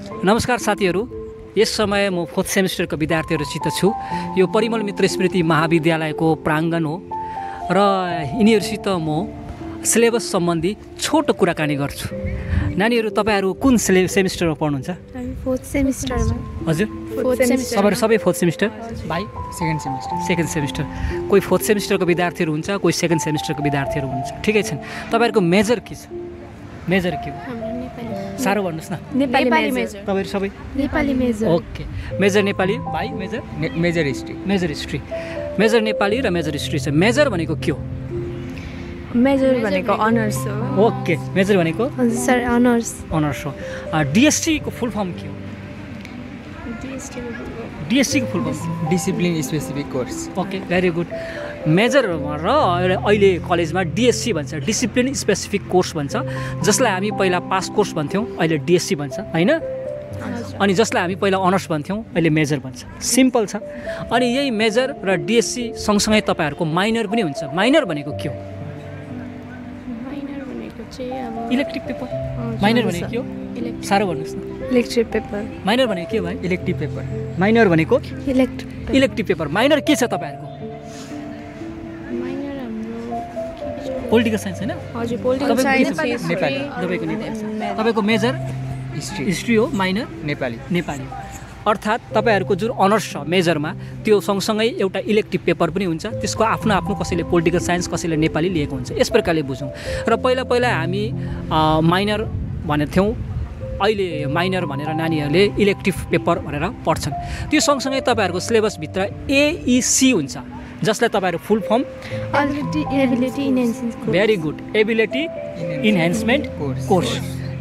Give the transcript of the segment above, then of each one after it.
नमस्कार साथीहरू, यस समय म 4th सेमिस्टरको विद्यार्थीहरूसित छु। यो परिमल मित्र स्मृति महाविद्यालयको प्राङ्गण हो र यिनीहरूसित म सिलेबस सम्बन्धी छोटो कुराकानी गर्छु। नानीहरू, तपाईहरू कुन सेमिस्टरमा पढ्नुहुन्छ? 4th सेमिस्टरमा। हजुर, 4th सेमिस्टर। सबै 4th सेमिस्टर? भाइ? Second semester. कोही 4th सेमिस्टरको विद्यार्थीहरू हुन्छ, कोही 2nd सेमिस्टरको विद्यार्थीहरू हुन्छ। ठिकै छन्। तपाईँहरूको मेजर के छ? मेजर के हो? साह्रो भन्नुहोस् न। नेपाली मेजर। तपाईँहरू सबै Nepali major. Okay, major Nepali. भाइ? Major? Major history. Major history. Major Nepali र मेजर हिस्ट्री छ। मेजर भनेको के हो? मेजर भनेको अनर्स हो। ओके, मेजर भनेको? हजुर सर, अनर्स। अनर्स हो। डिएससी को फुल फर्म के हो? डिएससी को full form? Discipline specific course. Okay, very good. Major र अहिले कलेजमा डिएससी भन्छ, डिसिप्लिन स्पेसिफिक कोर्स भन्छ, जसलाई हामी पहिला पास कोर्स भन्थ्यौँ, अहिले डिएससी भन्छ, होइन? अनि जसलाई हामी पहिला अनर्स भन्थ्यौँ, अहिले मेजर भन्छ। सिम्पल छ। अनि यही मेजर र डिएससी सँगसँगै तपाईँहरूको माइनर पनि हुन्छ। माइनर भनेको के हो? Elective paper. माइनर भनेको के हो? साह्रो भन्नुहोस् न। Elective paper. माइनर भनेको के हो भाइ? Elective paper. माइनर भनेको इलेक्टिभ पेपर। माइनर के छ तपाईँहरूको? पोलिटिकल साइन्स, होइन? हजुर, पोलिटिकल साइन्स। नेपाली। तपाईँको मेजर हिस्ट्री हो, माइनर नेपाली। अर्थात् तपाईँहरूको जुन अनर्स छ मेजरमा, त्यो सँगसँगै एउटा इलेक्टिभ पेपर पनि हुन्छ। त्यसको आफ्नो आफ्नो कसैले पोलिटिकल साइन्स, कसैले नेपाली लिएको हुन्छ। यस प्रकारले बुझौँ। र पहिला हामी माइनर भनेको थियौँ, अहिले माइनर भनेर नानीहरूले इलेक्टिभ पेपर भनेर पढ्छन्। त्यो सँगसँगै तपाईँहरूको सिलेबसभित्र एइसी हुन्छ, जसलाई तपाईँहरू full form? Ability enhancement course. Very good, ability enhancement course.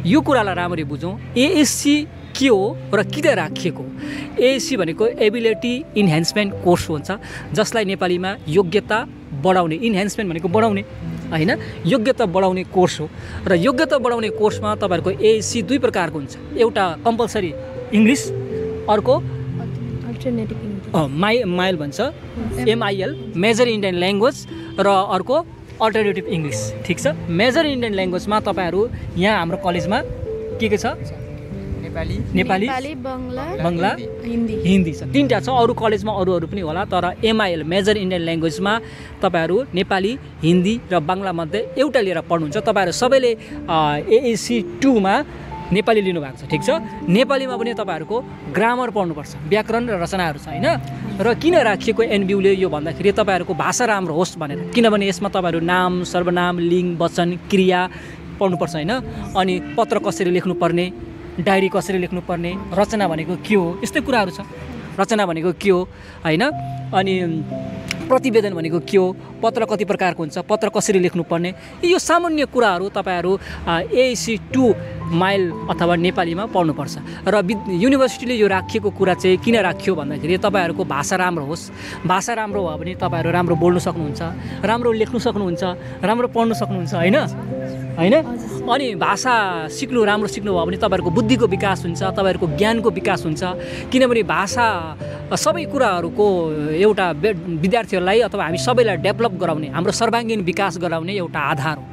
यो कुरालाई राम्ररी बुझौँ। एएससी के हो र किन राखिएको? एएससी भनेको एबिलिटी इन्हान्समेन्ट कोर्स हुन्छ, जसलाई नेपालीमा योग्यता बढाउने, इन्हान्समेन्ट भनेको बढाउने, होइन? योग्यता बढाउने कोर्स हो। र योग्यता बढाउने कोर्समा तपाईँहरूको एएससी दुई प्रकारको हुन्छ। एउटा कम्पलसरी इङ्ग्लिस, अर्को अल्टरनेटिभ इङ्ग्लिस, माइल भन्छ, एमआइएल, मेजर इन्डियन ल्याङ्ग्वेज, र अर्को अल्टरनेटिभ इङ्ग्लिस। ठिक छ। मेजर इन्डियन ल्याङ्ग्वेजमा तपाईँहरू यहाँ हाम्रो कलेजमा के छ? नेपाली, बङ्गला, हिन्दी छ। तीनटा छ। अरू कलेजमा अरू पनि होला, तर एमआइएल मेजर इन्डियन ल्याङ्ग्वेजमा तपाईँहरू नेपाली, हिन्दी र बङ्गला मध्ये एउटा लिएर पढ्नुहुन्छ। तपाईँहरू सबैले एएससी 2 मा नेपाली लिनुभएको छ। ठिक छ। नेपालीमा पनि तपाईँहरूको ग्रामर पढ्नुपर्छ, व्याकरण र रचनाहरू छ, होइन? र किन राखिएको एनबियुले यो भन्दाखेरि तपाईँहरूको भाषा राम्रो होस् भनेर। किनभने यसमा तपाईँहरू नाम, सर्वनाम, लिङ्ग, वचन, क्रिया पढ्नुपर्छ, होइन? अनि पत्र कसरी लेख्नुपर्ने, डायरी कसरी लेख्नुपर्ने, रचना भनेको के हो, यस्तै कुराहरू छ। रचना भनेको के हो, होइन? अनि प्रतिवेदन भनेको के हो, पत्र कति प्रकारको हुन्छ, पत्र कसरी लेख्नुपर्ने, यो सामान्य कुराहरू तपाईँहरू एएससी 2 माइल अथवा नेपालीमा पढ्नुपर्छ। र युनिभर्सिटीले यो राखिएको कुरा चाहिँ किन राखियो भन्दाखेरि तपाईँहरूको भाषा राम्रो होस्। भाषा राम्रो भयो भने तपाईँहरू राम्रो बोल्नु सक्नुहुन्छ, राम्रो लेख्नु सक्नुहुन्छ, राम्रो पढ्नु सक्नुहुन्छ, होइन? अनि भाषा राम्रो सिक्नु भयो भने तपाईँहरूको बुद्धिको विकास हुन्छ, तपाईँहरूको ज्ञानको विकास हुन्छ। किनभने भाषा सबै कुराहरूको एउटा विद्यार्थीहरूलाई अथवा हामी सबैलाई डेभलप गराउने, हाम्रो सर्वाङ्गीण विकास गराउने एउटा आधार हो।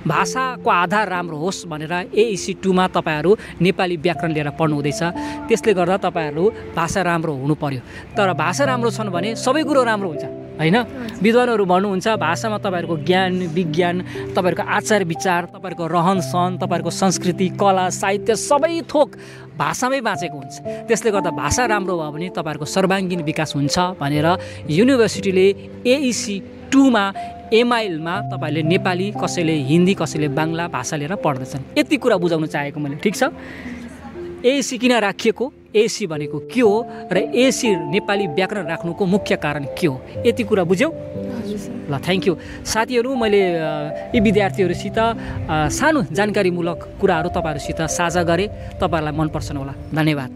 भाषाको आधार राम्रो होस् भनेर एएससी 2 मा तपाईँहरू नेपाली व्याकरण लिएर पढ्नु हुँदैछ। त्यसले गर्दा तपाईँहरू भाषा राम्रो हुनु पर्यो। तर भाषा राम्रो छन् भने सबै कुरो राम्रो हुन्छ, होइन? विद्वानहरू भन्नुहुन्छ भाषामा तपाईँहरूको ज्ञान, विज्ञान, तपाईँहरूको आचार विचार, तपाईँहरूको रहनसहन, तपाईँहरूको संस्कृति, कला, साहित्य सबै थोक भाषामै बाँचेको हुन्छ। त्यसले गर्दा भाषा राम्रो भयो भने तपाईँहरूको सर्वाङ्गीण विकास हुन्छ भनेर युनिभर्सिटीले एइसी 2 मा एमआइएलमा तपाईँले नेपाली, कसैले हिन्दी, कसैले बाङ्ला भाषा लिएर पढ्दैछन्। यति कुरा बुझाउन चाहेको मैले। ठिक छ। एएससी किन राखिएको, एएससी भनेको के हो, र एएससी नेपाली व्याकरण राख्नुको मुख्य कारण के हो, यति कुरा बुझ्यौ? ल, थ्याङ्क यू साथीहरू। मैले यी विद्यार्थीहरूसित सानो जानकारीमूलक कुराहरू तपाईँहरूसित साझा गरेँ। तपाईँहरूलाई मनपर्छन् होला। धन्यवाद।